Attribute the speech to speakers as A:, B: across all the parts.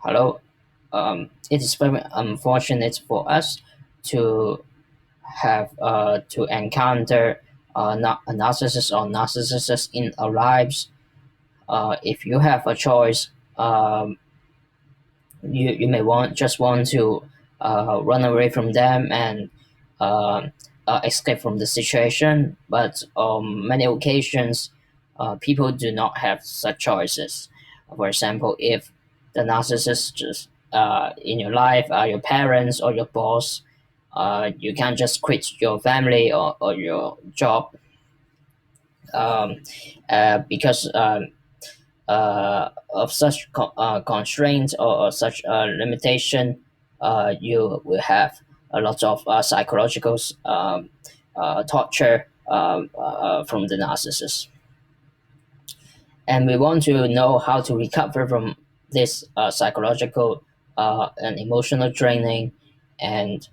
A: Hello. It is very unfortunate for us to have to encounter a narcissist or narcissists in our lives. If you have a choice, you may want to run away from them and uh, escape from the situation. But on many occasions, people do not have such choices. For example, if the narcissist just in your life are your parents or your boss, you can't just quit your family or your job um, because of such constraints or such limitation, you will have a lot of psychological torture from the narcissist. And we want to know how to recover from this psychological and emotional training, and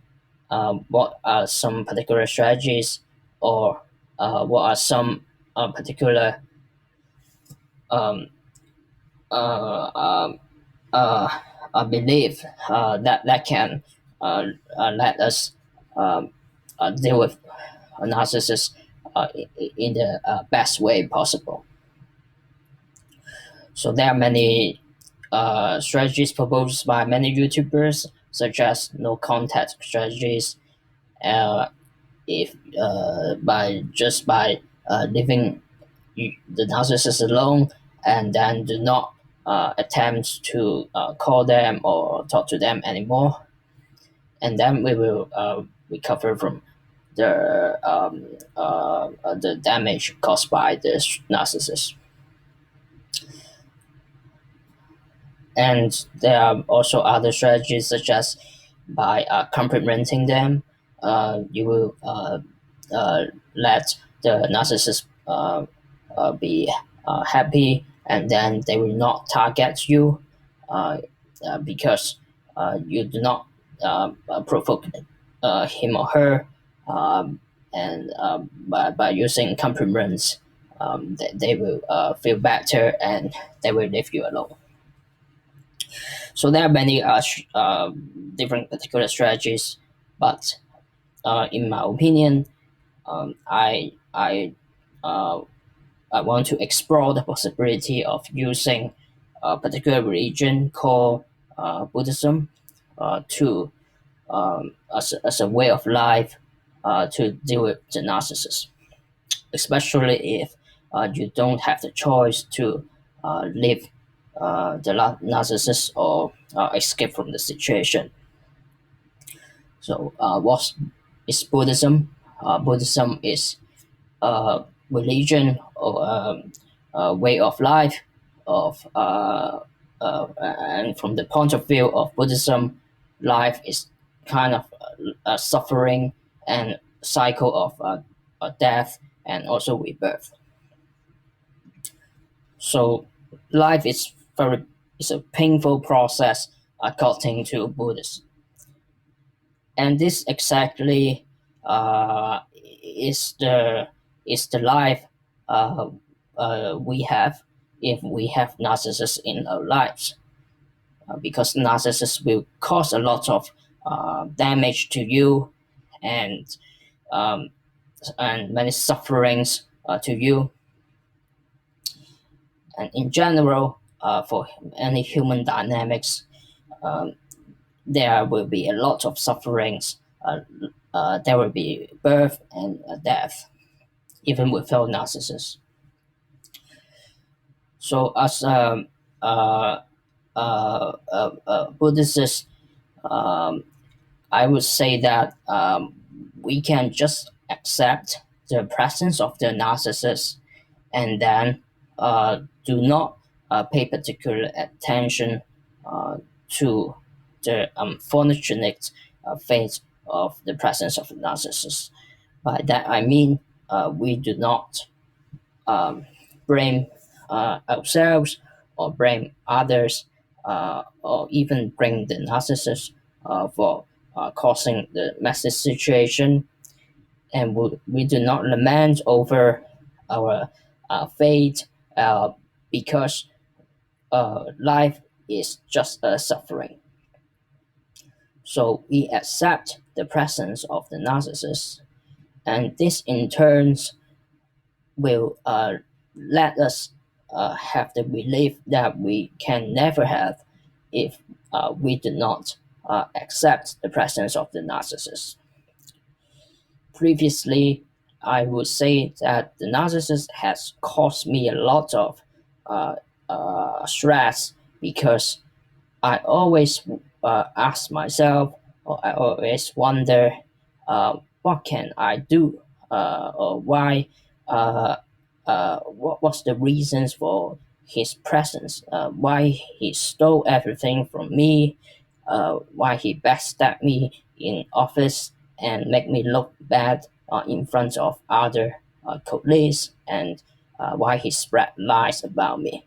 A: what are some particular strategies, or what are some particular um, uh, um, uh, belief that can let us um, deal with a narcissist in the best way possible. So there are many strategies proposed by many YouTubers, such as no contact strategies. Uh, if by leaving the narcissist alone, and then do not attempt to call them or talk to them anymore, and then we will recover from the damage caused by this narcissist. And there are also other strategies, such as by complimenting them. You will let the narcissist be happy, and then they will not target you uh, because you do not provoke him or her, and by using compliments, they will feel better and they will leave you alone. So there are many different particular strategies, but in my opinion, um, I I uh, I want to explore the possibility of using a particular religion called Buddhism to as a way of life to deal with the narcissist, especially if you don't have the choice to leave the narcissist or escape from the situation. So, what is Buddhism? Buddhism is a religion or a way of life of and from the point of view of Buddhism, life is kind of a suffering and cycle of death and also rebirth. So life is a painful process according to Buddhists, and this exactly is the life uh, we have if we have narcissists in our lives, because narcissists will cause a lot of damage to you, and um, and many sufferings to you, and in general for any human dynamics, um, there will be a lot of sufferings. There will be birth and death, even without narcissists. So, as uh, Buddhist, um, I would say that we can just accept the presence of the narcissist, and then do not pay particular attention uh, to the unfortunate fate of the presence of the narcissist. By that I mean we do not um, blame ourselves or blame others, or even blame the narcissist for causing the messy situation, and we do not lament over our fate, because life is just a suffering. So we accept the presence of the narcissist, and this in turn will let us have the belief that we can never have if we do not accept the presence of the narcissist. Previously, I would say that the narcissist has caused me a lot of uh, stress because I always ask myself, or I always wonder, what can I do, or why, what's the reasons for his presence, why he stole everything from me, why he backstabbed me in office and make me look bad in front of other colleagues, and why he spread lies about me.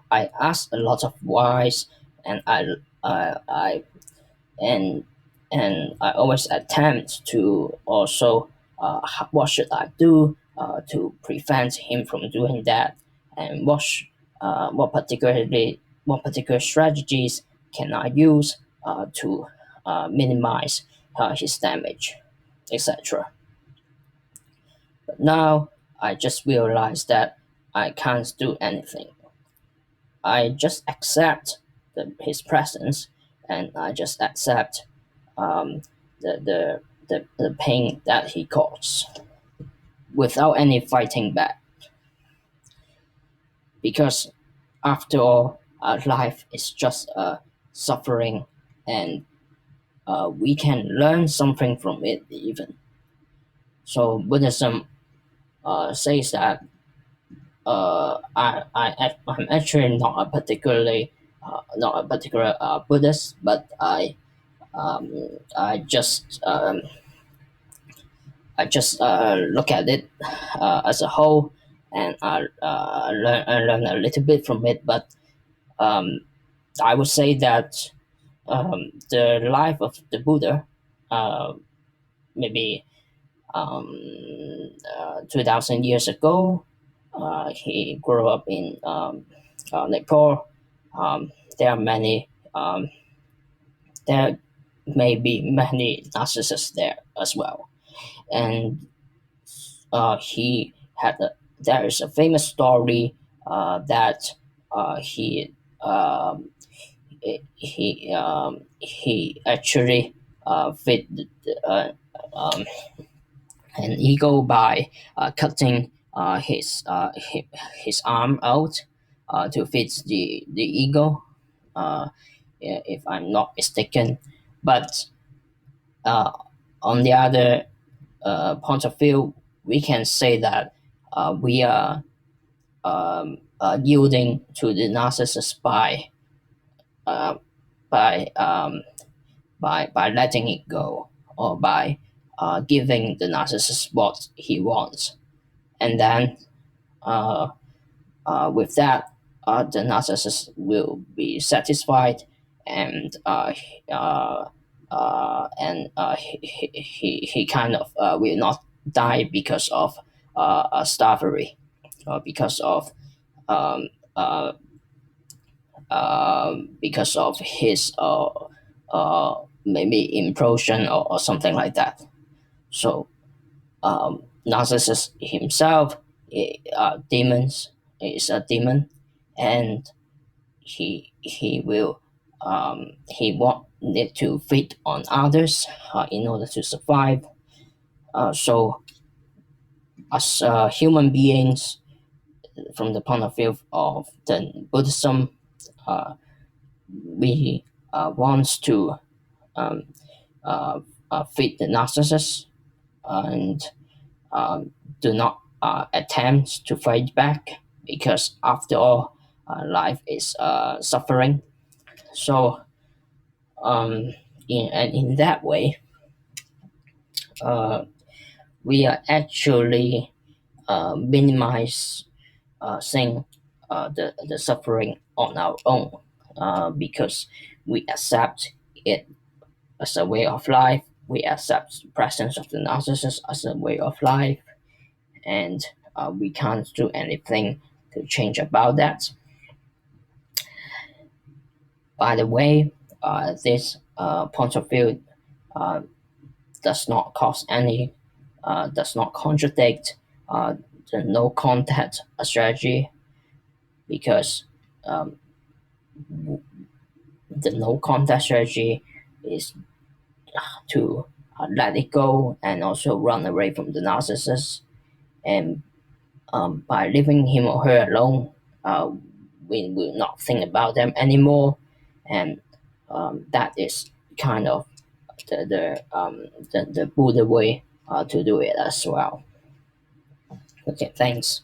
A: I ask a lot of whys, and I and I always attempt to also what should I do to prevent him from doing that, and what particular strategies can I use to minimize his damage, etc. But now I just realized that I can't do anything. I just accept his presence, and I just accept um, the pain that he caused without any fighting back. Because after all, life is just suffering, and we can learn something from it even. So Buddhism says that I'm actually not a particular Buddhist, but um, I just um, I just look at it as a whole, and I learn a little bit from it. But um, I would say that the life of the Buddha, uh, maybe 2,000 years ago, he grew up in Nepal. There are many. There may be many narcissists there as well, and he had there is a famous story that he he actually fed um, an eagle by cutting his arm out to feed the eagle, uh, if I'm not mistaken. But uh, on the other point of view, we can say that we are yielding to the narcissist uh, by um, by letting it go, or by giving the narcissist what he wants, and then uh, with that, the narcissist will be satisfied, and he kind of will not die because of slavery, or um, uh, because of his maybe implosion, or something like that. So narcissist himself, demons is a demon, and he want need to feed on others in order to survive. So as human beings, from the point of view of the Buddhism, uh, we wants to um, uh, feed the narcissist, and um, do not attempt to fight back, because after all, life is suffering. So in that way, uh, we are actually minimize seeing the suffering on our own, because we accept it as a way of life. We accept the presence of the narcissist as a way of life, and we can't do anything to change about that. By the way, this point of view uh, does not contradict the no contact strategy, because um, the no contact strategy is to let it go and also run away from the narcissist. And by leaving him or her alone, uh, we will not think about them anymore. And that is kind of the Buddha way to do it as well. Okay, thanks.